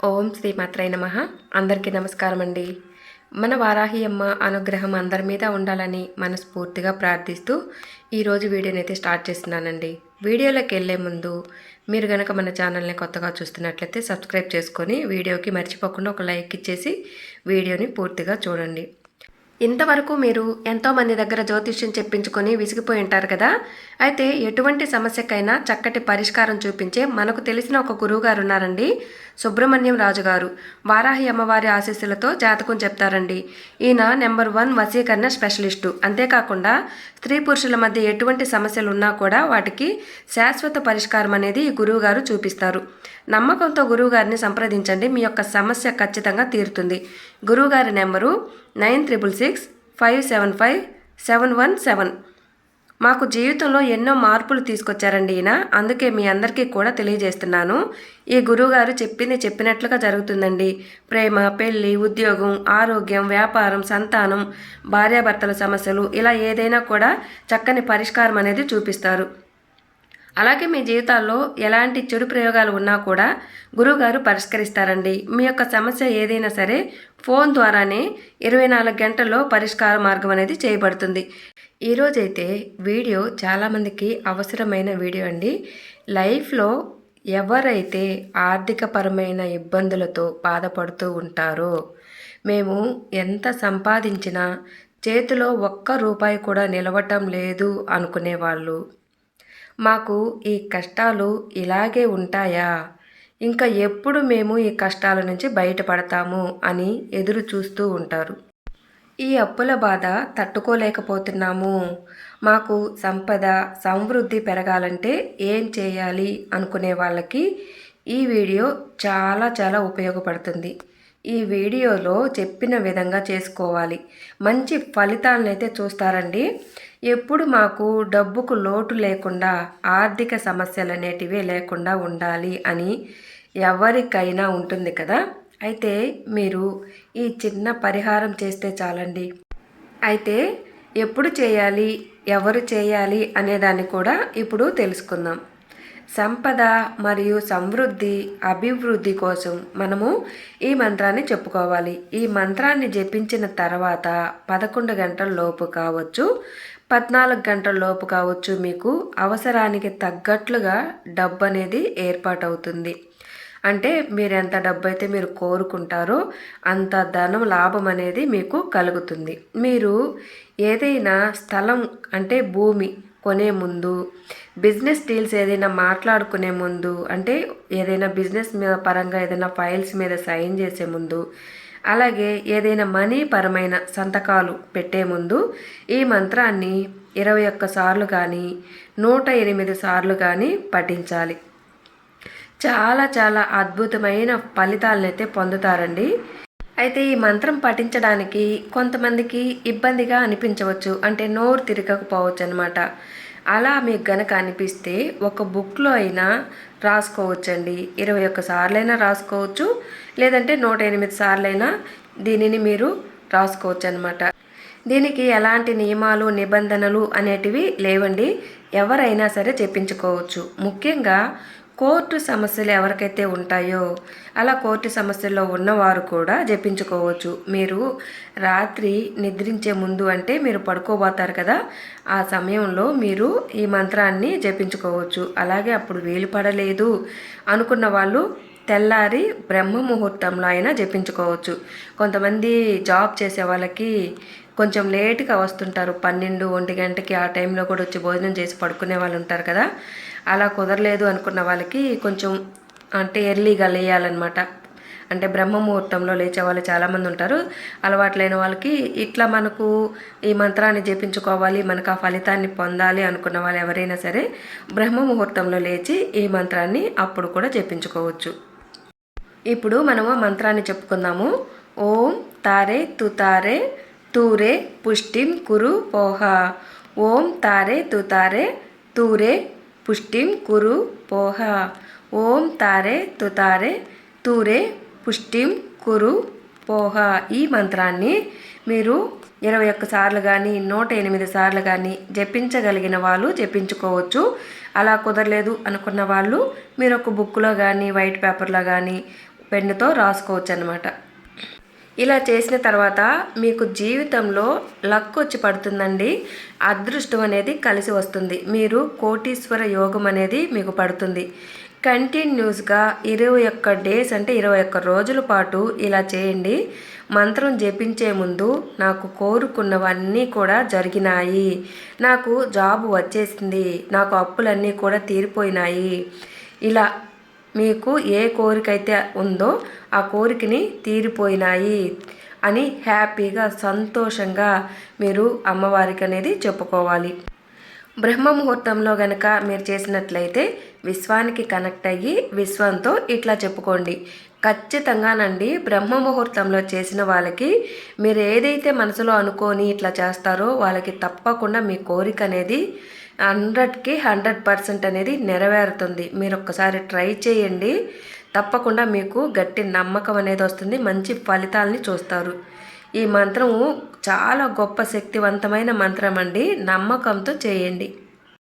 ఓం శ్రీ మాత్రై నమః. అందరికీ నమస్కారం అండి. మన వారాహి అమ్మ అనుగ్రహం అందరి మీద ఉండాలని మనస్ఫూర్తిగా ప్రార్థిస్తూ ఈరోజు వీడియోని అయితే స్టార్ట్ చేస్తున్నానండి. వీడియోలోకి వెళ్ళే ముందు మీరు కనుక మన ఛానల్ని కొత్తగా చూస్తున్నట్లయితే సబ్స్క్రైబ్ చేసుకొని వీడియోకి మర్చిపోకుండా ఒక లైక్ ఇచ్చేసి వీడియోని పూర్తిగా చూడండి. ఇంతవరకు మీరు ఎంతోమంది దగ్గర జ్యోతిష్యం చెప్పించుకొని విసిగిపోయి ఉంటారు కదా. అయితే ఎటువంటి సమస్యకైనా చక్కటి పరిష్కారం చూపించే మనకు తెలిసిన ఒక గురువుగారు ఉన్నారండి, సుబ్రహ్మణ్యం రాజు గారు. వారాహి అమ్మవారి ఆశీస్సులతో జాతకం చెప్తారండి. ఈయన నెంబర్ 1 వశీకరణ స్పెషలిస్టు. అంతేకాకుండా స్త్రీ పురుషుల మధ్య ఎటువంటి సమస్యలు ఉన్నా కూడా వాటికి శాశ్వత పరిష్కారం అనేది ఈ గురువుగారు చూపిస్తారు. నమ్మకంతో గురువుగారిని సంప్రదించండి, మీ యొక్క సమస్య ఖచ్చితంగా తీరుతుంది. గురువుగారి నెంబరు 9666575717. మాకు జీవితంలో ఎన్నో మార్పులు తీసుకొచ్చారండి ఈయన. అందుకే మీ అందరికీ కూడా తెలియజేస్తున్నాను. ఈ గురువుగారు చెప్పింది చెప్పినట్లుగా జరుగుతుందండి. ప్రేమ, పెళ్లి, ఉద్యోగం, ఆరోగ్యం, వ్యాపారం, సంతానం, భార్యాభర్తల సమస్యలు ఇలా ఏదైనా కూడా చక్కని పరిష్కారం అనేది చూపిస్తారు. అలాగే మీ జీవితాల్లో ఎలాంటి చెడు ప్రయోగాలు ఉన్నా కూడా గురువుగారు పరిష్కరిస్తారండి. మీ యొక్క సమస్య ఏదైనా సరే ఫోన్ ద్వారానే 24 గంటల్లో పరిష్కార మార్గం అనేది చేయబడుతుంది. ఈరోజైతే వీడియో చాలామందికి అవసరమైన వీడియో అండి. లైఫ్లో ఎవరైతే ఆర్థికపరమైన ఇబ్బందులతో బాధపడుతూ ఉంటారో, మేము ఎంత సంపాదించినా చేతిలో ఒక్క రూపాయి కూడా నిలవటం లేదు అనుకునేవాళ్ళు, మాకు ఈ కష్టాలు ఇలాగే ఉంటాయా, ఇంకా ఎప్పుడు మేము ఈ కష్టాల నుంచి బయటపడతాము అని ఎదురు చూస్తూ ఉంటారు. ఈ అప్పుల బాధ తట్టుకోలేకపోతున్నాము, మాకు సంపద సమృద్ధి పెరగాలంటే ఏం చేయాలి అనుకునే వాళ్ళకి ఈ వీడియో చాలా చాలా ఉపయోగపడుతుంది. ఈ వీడియోలో చెప్పిన విధంగా చేసుకోవాలి, మంచి ఫలితాలను అయితే చూస్తారండి. ఎప్పుడు మాకు డబ్బుకు లోటు లేకుండా, ఆర్థిక సమస్యలు అనేటివి లేకుండా ఉండాలి అని ఎవరికైనా ఉంటుంది కదా. అయితే మీరు ఈ చిన్న పరిహారం చేస్తే చాలండి. అయితే ఎప్పుడు చేయాలి, ఎవరు చేయాలి అనేదాన్ని కూడా ఇప్పుడు తెలుసుకుందాం. సంపద మరియు సమృద్ధి, అభివృద్ధి కోసం మనము ఈ మంత్రాన్ని చెప్పుకోవాలి. ఈ మంత్రాన్ని జపించిన తర్వాత 11 గంటల లోపు కావచ్చు, 14 గంటల లోపు కావచ్చు, మీకు అవసరానికి తగ్గట్లుగా డబ్బు అనేది ఏర్పాటవుతుంది. అంటే మీరు ఎంత డబ్బు అయితే మీరు కోరుకుంటారో అంత ధనం లాభం అనేది మీకు కలుగుతుంది. మీరు ఏదైనా స్థలం అంటే భూమి కొనే ముందు, బిజినెస్ డీల్స్ ఏదైనా మాట్లాడుకునే ముందు, అంటే ఏదైనా బిజినెస్ మీద పరంగా ఏదైనా ఫైల్స్ మీద సైన్ చేసే ముందు, అలాగే ఏదైనా మనీ పరమైన సంతకాలు పెట్టే ముందు ఈ మంత్రాన్ని 21 సార్లు కానీ 108 సార్లు కానీ పఠించాలి. చాలా చాలా అద్భుతమైన ఫలితాలను అయితే పొందుతారండి. అయితే ఈ మంత్రం పఠించడానికి కొంతమందికి ఇబ్బందిగా అనిపించవచ్చు, అంటే నోరు తిరగకపోవచ్చు అనమాట. అలా మీకు గనక అనిపిస్తే ఒక బుక్లో అయినా రాసుకోవచ్చండి. 21 సార్లైనా రాసుకోవచ్చు, లేదంటే 108 సార్లైనా దీనిని మీరు రాసుకోవచ్చు అనమాట. దీనికి ఎలాంటి నియమాలు, నిబంధనలు అనేటివి లేవండి. ఎవరైనా సరే చెప్పించుకోవచ్చు. ముఖ్యంగా కోర్టు సమస్యలు ఎవరికైతే ఉంటాయో అలా కోర్టు సమస్యల్లో ఉన్నవారు కూడా జపించుకోవచ్చు. మీరు రాత్రి నిద్రించే ముందు, అంటే మీరు పడుకోబోతారు కదా, ఆ సమయంలో మీరు ఈ మంత్రాన్ని జపించుకోవచ్చు. అలాగే అప్పుడు వీలు పడలేదు అనుకున్న వాళ్ళు తెల్లారి బ్రహ్మ ముహూర్తంలో అయినా జపించుకోవచ్చు. కొంతమంది జాబ్ చేసే వాళ్ళకి కొంచెం లేట్గా వస్తుంటారు, 12-1 గంటకి ఆ టైంలో కూడా వచ్చి భోజనం చేసి పడుకునే వాళ్ళు ఉంటారు కదా. అలా కుదరలేదు అనుకున్న వాళ్ళకి కొంచెం అంటే ఎర్లీగా లేయాలన్నమాట. అంటే బ్రహ్మ ముహూర్తంలో లేచే వాళ్ళు చాలామంది ఉంటారు. అలవాట్లైన వాళ్ళకి ఇట్లా మనకు ఈ మంత్రాన్ని జపించుకోవాలి, మనకు ఆ ఫలితాన్ని పొందాలి అనుకున్న వాళ్ళు ఎవరైనా సరే బ్రహ్మ ముహూర్తంలో లేచి ఈ మంత్రాన్ని అప్పుడు కూడా జపించుకోవచ్చు. ఇప్పుడు మనము మంత్రాన్ని చెప్పుకుందాము. ఓం తారే తుతారే తూరే పుష్టిం కురు పోహ. ఓం తారే తుతారే తూరే పుష్టిం కురు పోహ. ఓం తారే తుతారే తూరే పుష్టిం కురు పోహ. ఈ మంత్రాన్ని మీరు 21 సార్లు కానీ 108 సార్లు కానీ జపించగలిగిన వాళ్ళు జపించుకోవచ్చు. అలా కుదరలేదు అనుకున్న వాళ్ళు మీరు ఒక బుక్లో కానీ వైట్ పేపర్లో కానీ పెన్నుతో రాసుకోవచ్చు అన్నమాట. ఇలా చేసిన తర్వాత మీకు జీవితంలో లక్ వచ్చి పడుతుందండి. అదృష్టం అనేది కలిసి వస్తుంది. మీరు కోటీశ్వర యోగం అనేది మీకు పడుతుంది. కంటిన్యూస్గా 21 డేస్ అంటే 21 రోజుల పాటు ఇలా చేయండి. మంత్రం జపించే ముందు నాకు కోరుకున్నవన్నీ కూడా జరిగినాయి, నాకు జాబు వచ్చేసింది, నాకు అప్పులన్నీ కూడా తీరిపోయినాయి, ఇలా మీకు ఏ కోరిక అయితే ఉందో ఆ కోరికని తీరిపోయినాయి అని హ్యాపీగా సంతోషంగా మీరు అమ్మవారికి అనేది చెప్పుకోవాలి. బ్రహ్మ ముహూర్తంలో గనక మీరు చేసినట్లయితే విశ్వానికి కనెక్ట్ అయ్యి విశ్వంతో ఇట్లా చెప్పుకోండి. ఖచ్చితంగానండి బ్రహ్మ ముహూర్తంలో చేసిన వాళ్ళకి మీరు ఏదైతే మనసులో అనుకొని ఇట్లా చేస్తారో వాళ్ళకి తప్పకుండా మీ కోరిక అనేది 100కి 100% అనేది నెరవేరుతుంది. మీరు ఒక్కసారి ట్రై చేయండి. తప్పకుండా మీకు గట్టి నమ్మకం అనేది వస్తుంది. మంచి ఫలితాలని చూస్తారు. ఈ మంత్రము చాలా గొప్ప శక్తివంతమైన మంత్రం అండి. నమ్మకంతో చేయండి.